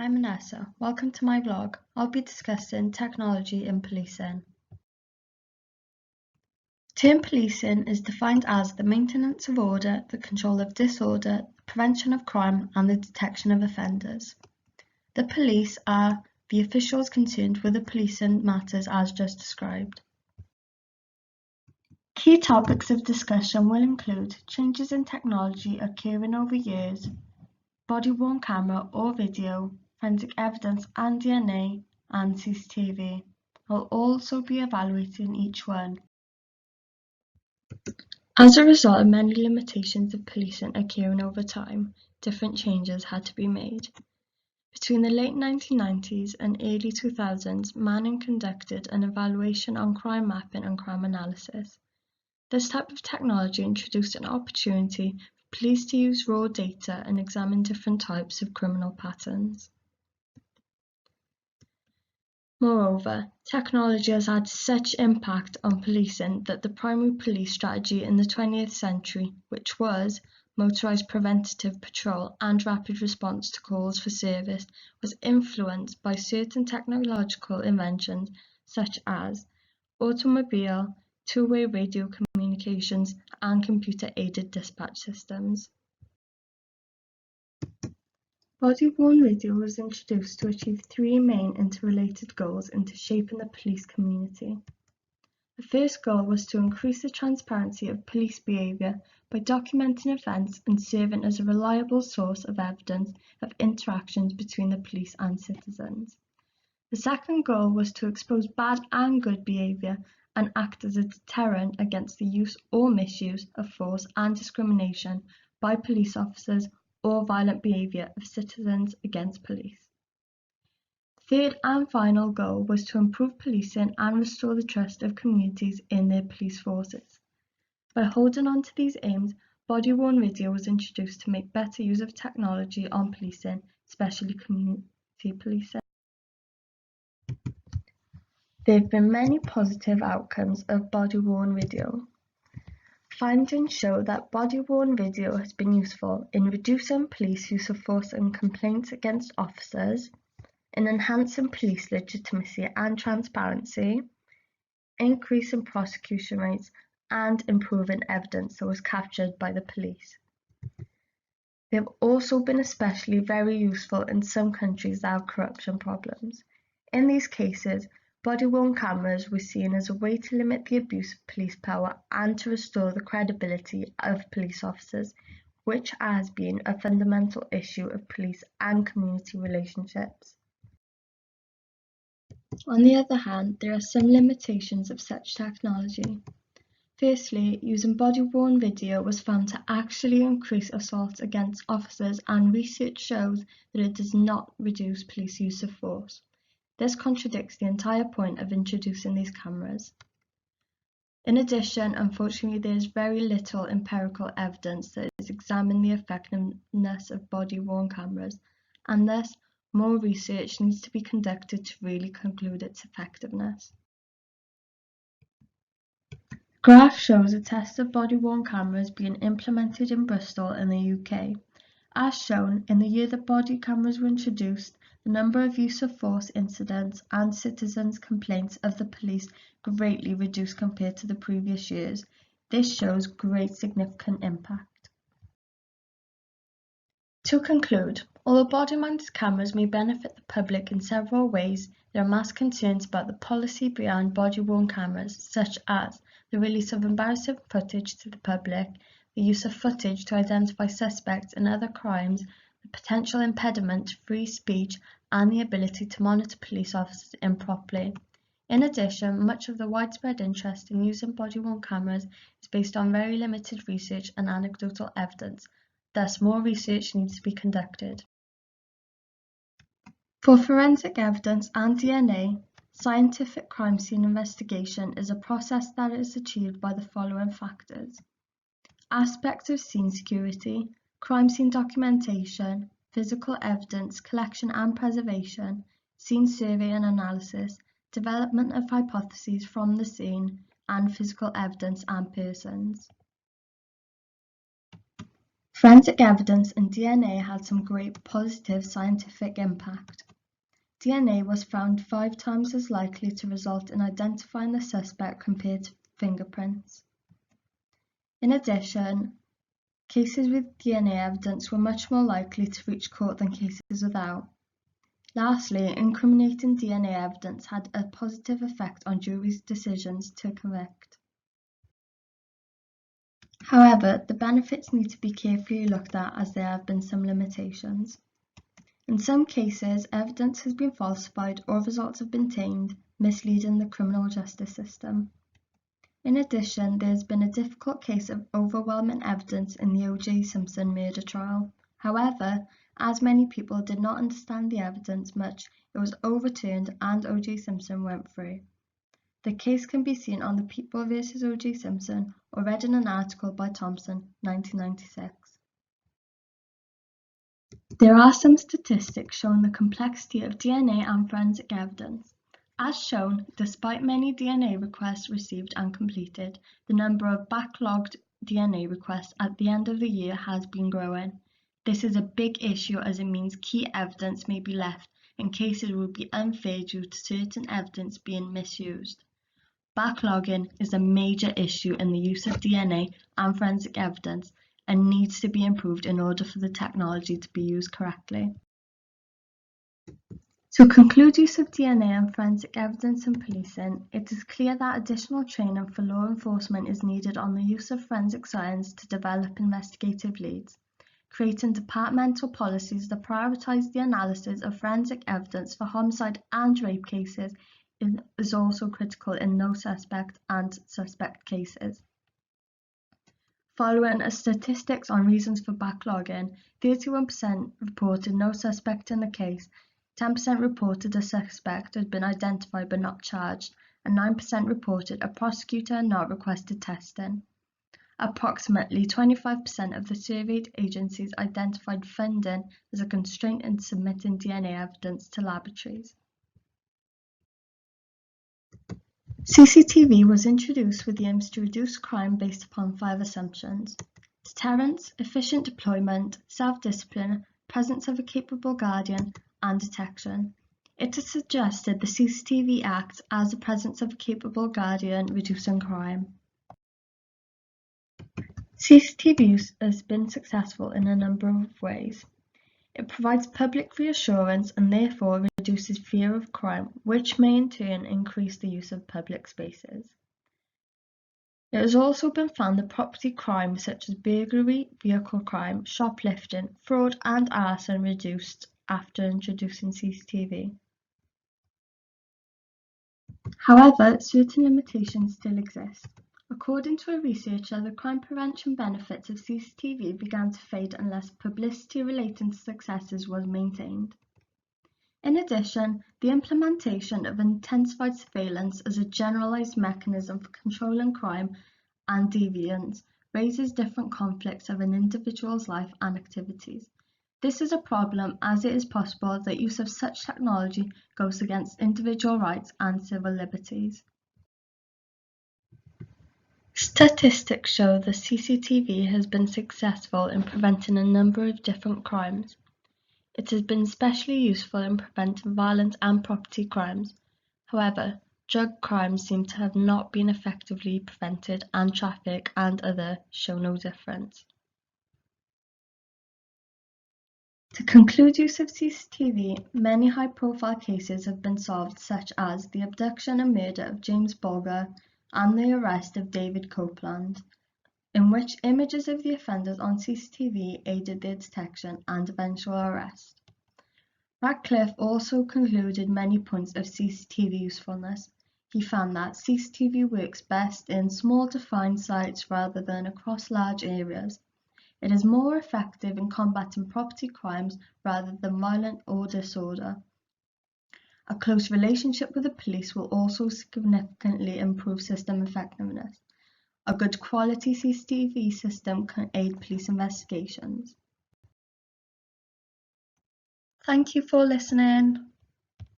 I'm Vanessa. Welcome to my vlog. I'll be discussing technology in policing. Term policing is defined as the maintenance of order, the control of disorder, the prevention of crime, and the detection of offenders. The police are the officials concerned with the policing matters as just described. Key topics of discussion will include changes in technology occurring over years, body-worn camera or video, forensic evidence and DNA, and CCTV. I'll also be evaluating each one. As a result of many limitations of policing occurring over time, different changes had to be made. Between the late 1990s and early 2000s, Manning conducted an evaluation on crime mapping and crime analysis. This type of technology introduced an opportunity for police to use raw data and examine different types of criminal patterns. Moreover, technology has had such impact on policing that the primary police strategy in the 20th century, which was motorised preventative patrol and rapid response to calls for service, was influenced by certain technological inventions such as automobile, two-way radio communications, and computer-aided dispatch systems. Body-worn video was introduced to achieve three main interrelated goals into shaping the police community. The first goal was to increase the transparency of police behaviour by documenting events and serving as a reliable source of evidence of interactions between the police and citizens. The second goal was to expose bad and good behaviour and act as a deterrent against the use or misuse of force and discrimination by police officers or violent behaviour of citizens against police. The third and final goal was to improve policing and restore the trust of communities in their police forces. By holding on to these aims, body-worn video was introduced to make better use of technology on policing, especially community policing. There have been many positive outcomes of body-worn video. Findings show that body-worn video has been useful in reducing police use of force and complaints against officers, in enhancing police legitimacy and transparency, increasing prosecution rates, and improving evidence that was captured by the police. They have also been especially very useful in some countries that have corruption problems. In these cases, body-worn cameras were seen as a way to limit the abuse of police power and to restore the credibility of police officers, which has been a fundamental issue of police and community relationships. On the other hand, there are some limitations of such technology. Firstly, using body-worn video was found to actually increase assaults against officers, and research shows that it does not reduce police use of force. This contradicts the entire point of introducing these cameras. In addition, unfortunately, there is very little empirical evidence that has examined the effectiveness of body-worn cameras, and thus more research needs to be conducted to really conclude its effectiveness. The graph shows a test of body-worn cameras being implemented in Bristol in the UK. As shown, in the year that body cameras were introduced, the number of use of force incidents and citizens' complaints of the police greatly reduced compared to the previous years. This shows great significant impact. To conclude, although body-mounted cameras may benefit the public in several ways, there are mass concerns about the policy behind body-worn cameras, such as the release of embarrassing footage to the public, the use of footage to identify suspects in other crimes, the potential impediment to free speech, and the ability to monitor police officers improperly. In addition, much of the widespread interest in using body-worn cameras is based on very limited research and anecdotal evidence. Thus, more research needs to be conducted. For forensic evidence and DNA, scientific crime scene investigation is a process that is achieved by the following factors: aspects of scene security, crime scene documentation, physical evidence collection and preservation, scene survey and analysis, development of hypotheses from the scene, and physical evidence and persons. Forensic evidence and DNA had some great positive scientific impact. DNA was found 5 times as likely to result in identifying the suspect compared to fingerprints. In addition, cases with DNA evidence were much more likely to reach court than cases without. Lastly, incriminating DNA evidence had a positive effect on juries' decisions to convict. However, the benefits need to be carefully looked at as there have been some limitations. In some cases, evidence has been falsified or results have been tainted, misleading the criminal justice system. In addition, there has been a difficult case of overwhelming evidence in the O.J. Simpson murder trial. However, as many people did not understand the evidence much, it was overturned and O.J. Simpson went free. The case can be seen on the People v. O.J. Simpson or read in an article by Thompson, 1996. There are some statistics showing the complexity of DNA and forensic evidence. As shown, despite many DNA requests received and completed, the number of backlogged DNA requests at the end of the year has been growing. This is a big issue as it means key evidence may be left and cases will be unfair due to certain evidence being misused. Backlogging is a major issue in the use of DNA and forensic evidence and needs to be improved in order for the technology to be used correctly. To conclude use of DNA and forensic evidence in policing, it is clear that additional training for law enforcement is needed on the use of forensic science to develop investigative leads. Creating departmental policies that prioritise the analysis of forensic evidence for homicide and rape cases is also critical in no suspect and suspect cases. Following statistics on reasons for backlogging, 31% reported no suspect in the case, 10% reported a suspect had been identified but not charged, and 9% reported a prosecutor had not requested testing. Approximately 25% of the surveyed agencies identified funding as a constraint in submitting DNA evidence to laboratories. CCTV was introduced with the aims to reduce crime based upon 5 assumptions: deterrence, efficient deployment, self-discipline, presence of a capable guardian, and detection. It is suggested the CCTV acts as the presence of a capable guardian, reducing crime. CCTV use has been successful in a number of ways. It provides public reassurance and therefore reduces fear of crime, which may in turn increase the use of public spaces. It has also been found that property crimes such as burglary, vehicle crime, shoplifting, fraud and arson reduced after introducing CCTV. However, certain limitations still exist. According to a researcher, the crime prevention benefits of CCTV began to fade unless publicity relating to successes was maintained. In addition, the implementation of intensified surveillance as a generalized mechanism for controlling crime and deviance raises different conflicts of an individual's life and activities. This is a problem as it is possible that use of such technology goes against individual rights and civil liberties. Statistics show that CCTV has been successful in preventing a number of different crimes. It has been especially useful in preventing violence and property crimes. However, drug crimes seem to have not been effectively prevented and traffic and other show no difference. To conclude use of CCTV, many high-profile cases have been solved, such as the abduction and murder of James Bulger and the arrest of David Copeland, in which images of the offenders on CCTV aided their detection and eventual arrest. Radcliffe also concluded many points of CCTV usefulness. He found that CCTV works best in small defined sites rather than across large areas. It is more effective in combating property crimes rather than violence or disorder. A close relationship with the police will also significantly improve system effectiveness. A good quality CCTV system can aid police investigations. Thank you for listening.